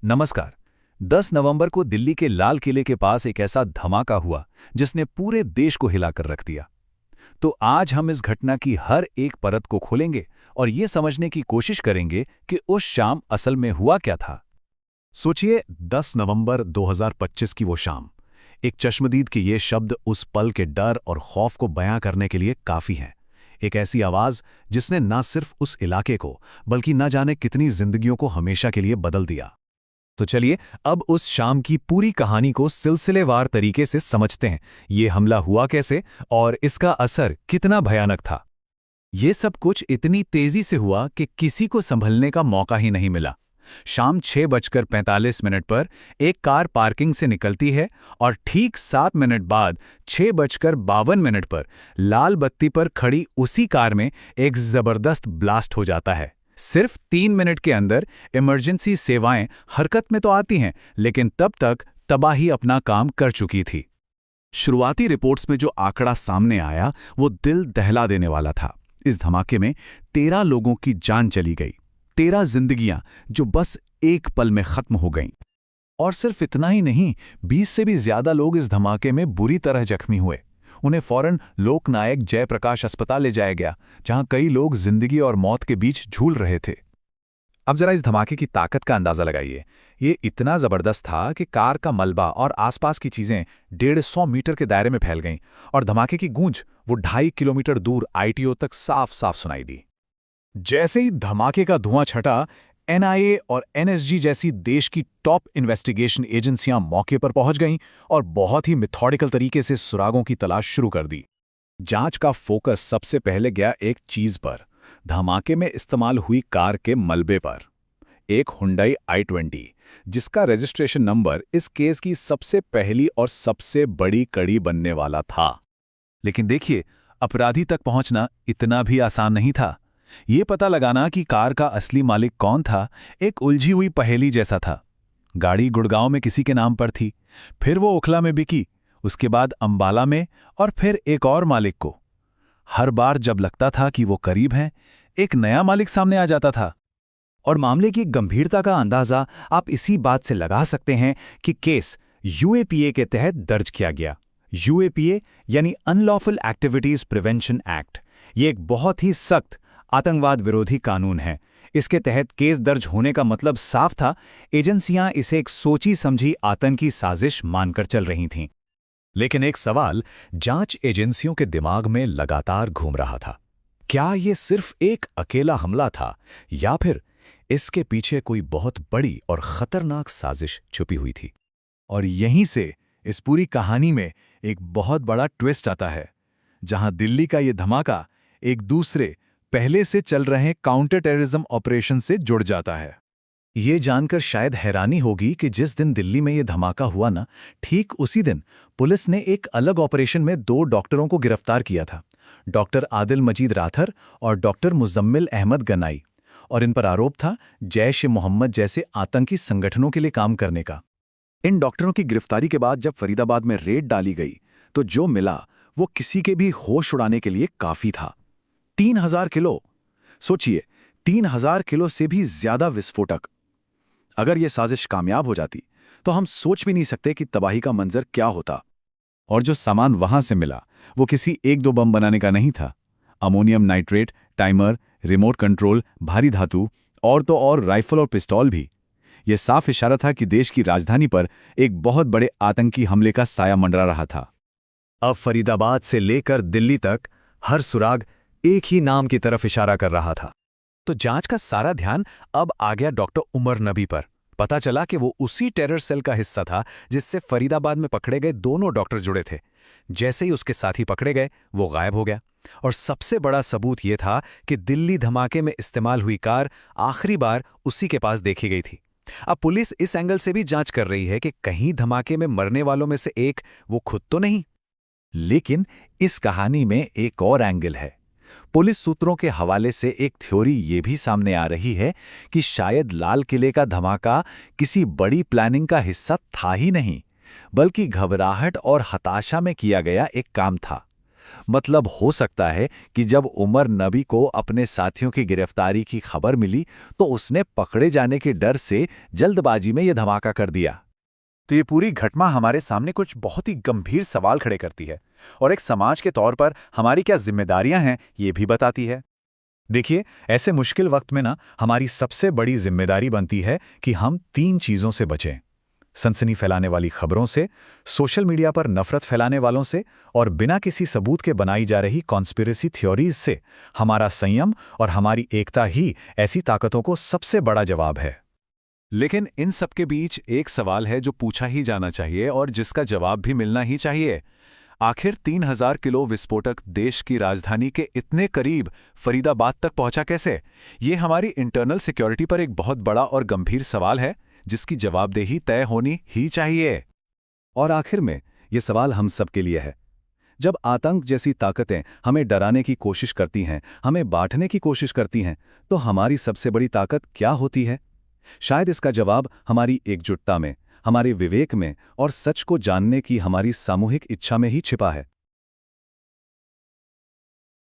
नमस्कार। 10 नवंबर को दिल्ली के लाल किले के पास एक ऐसा धमाका हुआ जिसने पूरे देश को हिलाकर रख दिया। तो आज हम इस घटना की हर एक परत को खोलेंगे और ये समझने की कोशिश करेंगे कि उस शाम असल में हुआ क्या था। सोचिए 10 नवंबर 2025 की वो शाम। एक चश्मदीद के ये शब्द उस पल के डर और खौफ को बयां करने के लिए काफी हैं। एक ऐसी आवाज जिसने न सिर्फ उस इलाके को बल्कि न जाने कितनी जिंदगियों को हमेशा के लिए बदल दिया। तो चलिए अब उस शाम की पूरी कहानी को सिलसिलेवार तरीके से समझते हैं। ये हमला हुआ कैसे और इसका असर कितना भयानक था। ये सब कुछ इतनी तेजी से हुआ कि किसी को संभलने का मौका ही नहीं मिला। शाम 6:45 पर एक कार पार्किंग से निकलती है और ठीक 7 मिनट बाद 6:52 पर लाल बत्ती पर खड़ी उसी कार में एक जबरदस्त ब्लास्ट हो जाता है। सिर्फ 3 मिनट के अंदर इमरजेंसी सेवाएं हरकत में तो आती हैं, लेकिन तब तक तबाही अपना काम कर चुकी थी। शुरुआती रिपोर्ट्स में जो आंकड़ा सामने आया वो दिल दहला देने वाला था। इस धमाके में 13 लोगों की जान चली गई। 13 जिंदगियां जो बस एक पल में खत्म हो गईं। और सिर्फ इतना ही नहीं, 20 से भी ज्यादा लोग इस धमाके में बुरी तरह जख्मी हुए। उन्हें फौरन लोकनायक जयप्रकाश अस्पताल ले जाया गया, जहां कई लोग जिंदगी और मौत के बीच झूल रहे थे। अब जरा इस धमाके की ताकत का अंदाजा लगाइए। ये इतना जबरदस्त था कि कार का मलबा और आसपास की चीजें 150 मीटर के दायरे में फैल गईं और धमाके की गूंज वो 2.5 किलोमीटर दूर आईटीओ तक साफ साफ सुनाई दी। जैसे ही धमाके का धुआं छटा, एनआईए और एनएसजी जैसी देश की टॉप इन्वेस्टिगेशन एजेंसियां मौके पर पहुंच गईं और बहुत ही मेथोडिकल तरीके से सुरागों की तलाश शुरू कर दी। जांच का फोकस सबसे पहले गया एक चीज पर, धमाके में इस्तेमाल हुई कार के मलबे पर। एक हुंडई i20 जिसका रजिस्ट्रेशन नंबर इस केस की सबसे पहली और सबसे बड़ी कड़ी बनने वाला था। लेकिन देखिए, अपराधी तक पहुंचना इतना भी आसान नहीं था। ये पता लगाना कि कार का असली मालिक कौन था, एक उलझी हुई पहेली जैसा था। गाड़ी गुड़गांव में किसी के नाम पर थी, फिर वो ओखला में बिकी, उसके बाद अंबाला में और फिर एक और मालिक को। हर बार जब लगता था कि वो करीब हैं, एक नया मालिक सामने आ जाता था। और मामले की गंभीरता का अंदाजा आप इसी बात से लगा सकते हैं कि केस यूएपीए के तहत दर्ज किया गया। यूएपीए यानी अनलॉफुल एक्टिविटीज प्रिवेंशन एक्ट। ये एक बहुत ही सख्त आतंकवाद विरोधी कानून है। इसके तहत केस दर्ज होने का मतलब साफ था, एजेंसियां इसे एक सोची समझी आतंकी साजिश मानकर चल रही थीं। लेकिन एक सवाल जांच एजेंसियों के दिमाग में लगातार घूम रहा था। क्या ये सिर्फ एक अकेला हमला था या फिर इसके पीछे कोई बहुत बड़ी और खतरनाक साजिश छुपी हुई थी? और यहीं से इस पूरी कहानी में एक बहुत बड़ा ट्विस्ट आता है, जहां दिल्ली का ये धमाका एक दूसरे पहले से चल रहे काउंटर टेररिज्म ऑपरेशन से जुड़ जाता है। ये जानकर शायद हैरानी होगी कि जिस दिन दिल्ली में ये धमाका हुआ ना, ठीक उसी दिन पुलिस ने एक अलग ऑपरेशन में 2 डॉक्टरों को गिरफ्तार किया था, डॉक्टर आदिल मजीद राथर और डॉक्टर मुजम्मिल अहमद गनाई। और इन पर आरोप था जैश-ए-मोहम्मद जैसे आतंकी संगठनों के लिए काम करने का। इन डॉक्टरों की गिरफ्तारी के बाद जब फरीदाबाद में रेड डाली गई तो जो मिला वो किसी के भी होश उड़ाने के लिए काफी था। 3000 किलो। सोचिए, 3000 किलो से भी ज्यादा विस्फोटक। अगर यह साजिश कामयाब हो जाती तो हम सोच भी नहीं सकते कि तबाही का मंजर क्या होता। और जो सामान वहां से मिला वो किसी 1-2 बम बनाने का नहीं था। Ammonium nitrate, timer, remote control, भारी धातु और तो और राइफल और पिस्तौल भी। यह साफ इशारा था कि देश की राजधानी पर एक बहुत बड़े आतंकी हमले का साया मंडरा रहा था। अब फरीदाबाद से लेकर दिल्ली तक हर सुराग एक ही नाम की तरफ इशारा कर रहा था। तो जांच का सारा ध्यान अब आ गया डॉक्टर उमर नबी पर। पता चला कि वो उसी टेरर सेल का हिस्सा था जिससे फरीदाबाद में पकड़े गए दोनों डॉक्टर जुड़े थे। जैसे ही उसके साथी पकड़े गए, वो गायब हो गया। और सबसे बड़ा सबूत यह था कि दिल्ली धमाके में इस्तेमाल हुई कार आखिरी बार उसी के पास देखी गई थी। अब पुलिस इस एंगल से भी जांच कर रही है कि कहीं धमाके में मरने वालों में से एक वो खुद तो नहीं। लेकिन इस कहानी में एक और एंगल है। पुलिस सूत्रों के हवाले से एक थ्योरी ये भी सामने आ रही है कि शायद लाल किले का धमाका किसी बड़ी प्लानिंग का हिस्सा था ही नहीं, बल्कि घबराहट और हताशा में किया गया एक काम था। मतलब हो सकता है कि जब उमर नबी को अपने साथियों की गिरफ्तारी की खबर मिली तो उसने पकड़े जाने के डर से जल्दबाजी में यह धमाका कर दिया। तो ये पूरी घटना हमारे सामने कुछ बहुत ही गंभीर सवाल खड़े करती है और एक समाज के तौर पर हमारी क्या जिम्मेदारियां हैं ये भी बताती है। देखिए, ऐसे मुश्किल वक्त में ना हमारी सबसे बड़ी जिम्मेदारी बनती है कि हम 3 चीज़ों से बचें। सनसनी फैलाने वाली खबरों से, सोशल मीडिया पर नफरत फैलाने वालों से और बिना किसी सबूत के बनाई जा रही कॉन्स्पिरेसी थ्योरीज से। हमारा संयम और हमारी एकता ही ऐसी ताकतों को सबसे बड़ा जवाब है। लेकिन इन सब के बीच एक सवाल है जो पूछा ही जाना चाहिए और जिसका जवाब भी मिलना ही चाहिए। आखिर 3000 किलो विस्फोटक देश की राजधानी के इतने करीब फरीदाबाद तक पहुंचा कैसे? ये हमारी इंटरनल सिक्योरिटी पर एक बहुत बड़ा और गंभीर सवाल है जिसकी जवाबदेही तय होनी ही चाहिए। और आखिर में ये सवाल हम सब के लिए है। जब आतंक जैसी ताकतें हमें डराने की कोशिश करती हैं, हमें बांटने की कोशिश करती हैं, तो हमारी सबसे बड़ी ताकत क्या होती है? शायद इसका जवाब हमारी एकजुटता में, हमारे विवेक में और सच को जानने की हमारी सामूहिक इच्छा में ही छिपा है।